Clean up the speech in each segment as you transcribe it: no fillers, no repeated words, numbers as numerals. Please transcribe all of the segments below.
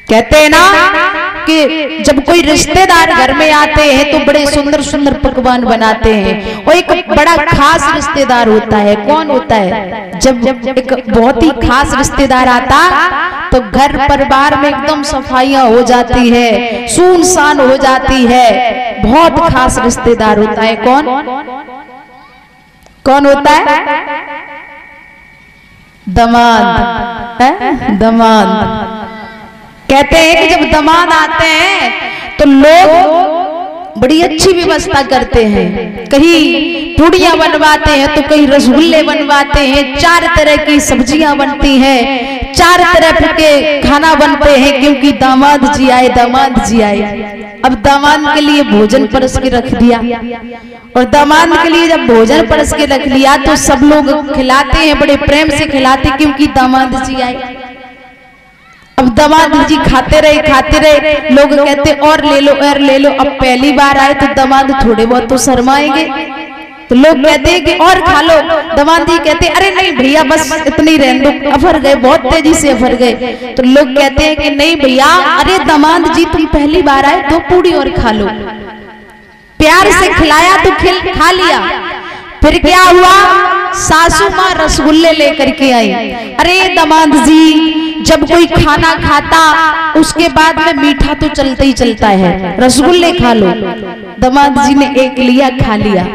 कहते हैं ना कि जब कोई रिश्तेदार घर में आते हैं तो बड़े सुंदर सुंदर पकवान बनाते हैं, और एक बड़ा खास रिश्तेदार होता है। कौन होता है? जब एक बहुत ही खास रिश्तेदार आता तो घर परिवार में एकदम सफाइयां हो जाती है, सुनसान हो जाती है। बहुत खास रिश्तेदार होता है। कौन कौन होता है? दामाद। दामाद कहते हैं कि जब दामाद आते हैं तो लोग बड़ी अच्छी व्यवस्था करते हैं। कहीं पूड़ियां बनवाते हैं तो कहीं रसगुल्ले बनवाते हैं, 4 तरह की सब्जियां बनती हैं, 4 तरह के खाना बनते हैं, क्योंकि दामाद जी आए, दामाद जी आए। अब दामाद के लिए भोजन परस के रख दिया, और दामाद के लिए जब भोजन परस के रख लिया तो सब लोग खिलाते हैं, बड़े प्रेम से खिलाते, क्योंकि दामाद जी आए। अब दामाद जी खाते रहे, लोग कहते और ले लो और ले लो। अब पहली बार आए तो दामाद थोड़े बहुत तो शर्माएंगे, तो लोग कहते हैं कि और खा लो। दामाद जी कहते अरे नहीं भैया बस इतनी रहने दो, अफर गए, बहुत तेजी से अफर गए। तो लोग कहते हैं कि नहीं भैया, अरे दामाद जी तुम पहली बार आए, 2 पूड़ी और खा लो। प्यार से खिलाया तो खा लिया। फिर क्या हुआ? सासू माँ रसगुल्ले लेकर के आई। अरे दामाद जी, जब कोई खाना खाता उसके बाद में मीठा तो चलता ही चलता है, रसगुल्ले खा लो। दामाद जी ने एक लिया, खा लिया।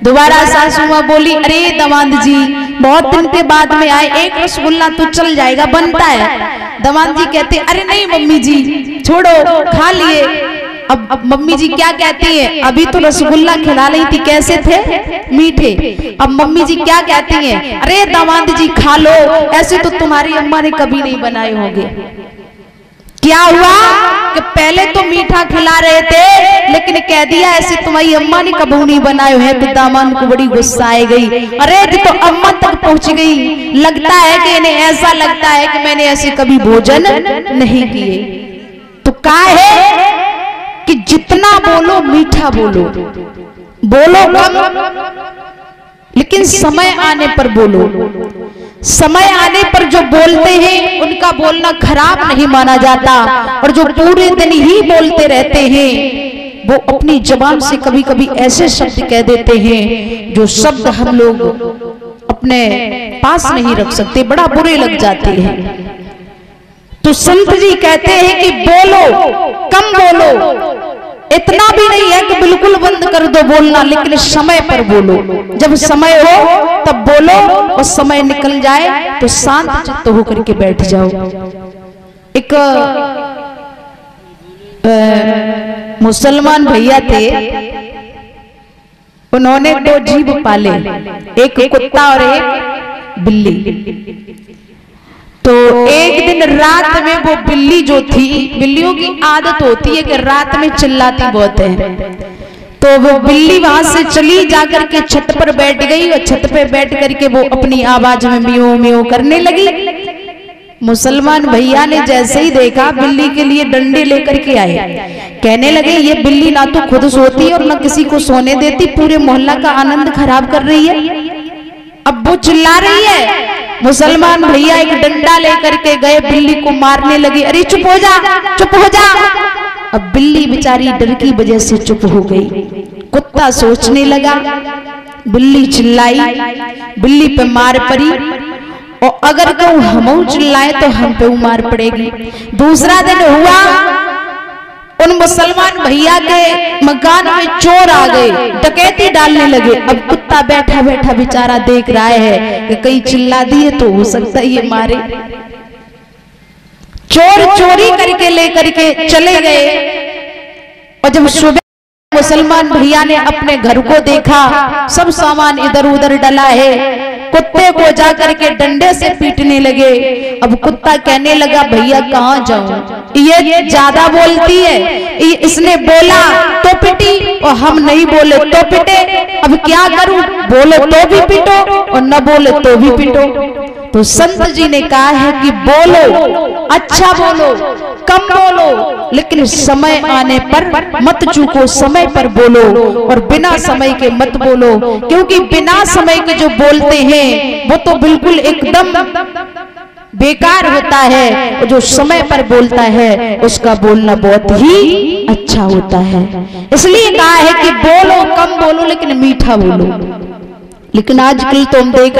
दोबारा सासू माँ बोली अरे दामाद जी बहुत दिन के बाद में आए, एक रसगुल्ला तो चल जाएगा, बनता है। दामाद जी कहते अरे नहीं मम्मी जी छोड़ो, खा लिए। अब मम्मी जी क्या कहती है? अभी तो रसगुल्ला खिला रही थी, कैसे थे? मीठे। अब मम्मी जी क्या कहती हैं? अरे दामाद जी खा लो, ऐसे तो तुम्हारी अम्मा ने कभी नहीं बनाए होंगे। क्या हुआ कि पहले तो मीठा खिला रहे थे, लेकिन कह दिया ऐसे तुम्हारी अम्मा ने कभी नहीं बनाए हैं, तो दामाद को बड़ी गुस्सा आ गई। अरे तो अम्मा तक पहुंच गई, लगता है कि इन्हें ऐसा लगता है कि मैंने ऐसे कभी भोजन नहीं किए। तो क्या है कि जितना बोलो मीठा बोलो, बोलो कम, लेकिन समय आने पर बोलो। समय आने पर जो बोलते हैं उनका बोलना खराब नहीं माना जाता, और जो पूरे दिन ही बोलते रहते हैं वो अपनी जुबान से कभी कभी ऐसे शब्द कह देते हैं जो शब्द हम लोग अपने पास नहीं रख सकते, बड़ा बुरे लग जाते हैं। तो संत जी कहते हैं कि बोलो, कम बोलो, इतना भी नहीं है कि बिल्कुल बंद कर दो बोलना, लेकिन समय पर बोलो। जब समय हो तब बोलो, और समय निकल जाए तो शांत चित्त होकर के बैठ जाओ। एक मुसलमान भैया थे, उन्होंने 2 जीव पाले, एक कुत्ता और एक बिल्ली। तो एक दिन रात में वो बिल्ली जो थी, बिल्लियों की आदत होती है कि रात में चिल्लाती बहुत है, तो वो बिल्ली वहां से चली जाकर के छत पर बैठ गई, और छत पे बैठ करके वो अपनी आवाज में म्यो म्यो करने लगी। मुसलमान भैया ने जैसे ही देखा, बिल्ली के लिए डंडे लेकर के आए, कहने लगे ये बिल्ली ना तो खुद सोती और ना किसी को सोने देती, पूरे मोहल्ला का आनंद खराब कर रही है। अब वो चिल्ला रही है। मुसलमान भैया एक डंडा लेकर के गए, बिल्ली को मारने लगे। अरे चुप हो जा, चुप हो जा। अब बिल्ली बेचारी डर की वजह से चुप हो गई। कुत्ता सोचने लगा, बिल्ली चिल्लाई, बिल्ली पे मार पड़ी, और अगर कहूं हम चिल्लाए तो हम पे मार पड़ेगी। दूसरा दिन हुआ, उन मुसलमान भैया के मकान में चोर आ गए, डकैती डालने लगे। अब कुत्ता बैठा बैठा बेचारा देख रहा है कि कहीं चिल्ला दिए तो हो सकता है ये मारे। चोर चोरी करके लेकर के चले गए, और जब सुबह मुसलमान भैया ने अपने घर को देखा, सब सामान इधर उधर डला है, कुत्ते को जाकर के डंडे से पीटने लगे। अब कुत्ता कहने लगा भैया कहाँ जाऊं, ये ज्यादा बोलती है, इसने बोला तो पिटी और हम नहीं बोले तो पिटे, अब क्या करूं, बोले तो भी पिटो और न बोले तो भी पिटो। तो संत जी ने कहा है कि बोलो, अच्छा बोलो, कम बोलो, लेकिन समय आने पर मत चूको, समय पर बोलो, और बिना समय के मत बोलो, क्योंकि बिना समय के जो बोलते हैं वो तो बिल्कुल एकदम बेकार होता है, और जो समय पर बोलता है उसका बोलना बहुत ही अच्छा होता है। इसलिए कहा है कि बोलो कम बोलो लेकिन मीठा बोलो। लेकिन आजकल तो हम देख